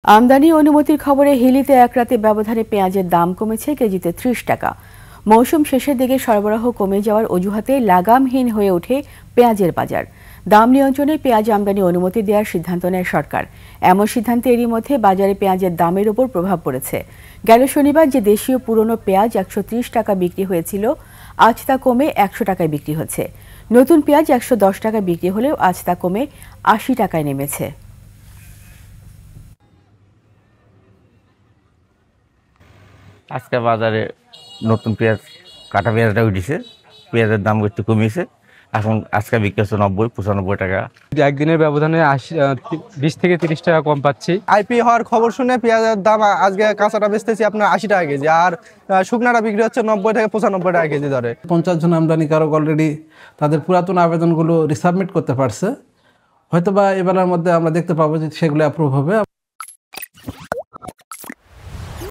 আমদানি অনুমতির খবরে হিলিতে এক রাতে ব্যবধানে পেঁয়াজের দাম কমেছে কেজিতে ৩০ টাকা। মৌসুম শেষের দিকে সরবরাহ কমে যাওয়ার অজুহাতে লাগামহীন হয়ে ওঠে পেঁয়াজের বাজার। দাম নিয়ন্ত্রণে পেঁয়াজ আমদানি অনুমতি দেওয়ার সিদ্ধান্ত নেয় সরকার। এমন সিদ্ধান্তে এরই মধ্যে বাজারে পেঁয়াজের দামের ওপর প্রভাব পড়েছে। গেল শনিবার যে দেশীয় পুরনো পেঁয়াজ ১৩০ টাকা বিক্রি হয়েছিল, আজ তা কমে ১০০ টাকায় বিক্রি হচ্ছে। নতুন পেঁয়াজ ১১০ টাকা বিক্রি হলেও আজ তা কমে ৮০ টাকায় নেমেছে। আজকে বাজারে নতুন পেঁয়াজ কাটা পেঁয়াজটা উঠেছে, পেঁয়াজের দাম একটু কমিয়েছে। এখন আজকে বিক্রি হচ্ছে ৯০-৯৫ টাকা। একদিনের ব্যবধানে ২০ থেকে ৩০ টাকা কম পাচ্ছি। আইপি হওয়ার খবর শুনে পেঁয়াজের দাম আজকে কাঁচাটা বেচতেছি আপনার ৮০ টাকা কেজি, আর শুকনাটা বিক্রি হচ্ছে ৯০ থেকে ৯৫ টাকা কেজি ধরে। ৫০ জন আমদানিকারক অলরেডি তাদের পুরাতন আবেদনগুলো রিসাবমিট করতে পারছে। হয়তোবা এবেলার মধ্যে আমরা দেখতে পাবো যে সেগুলো অ্যাপ্রুভ হবে।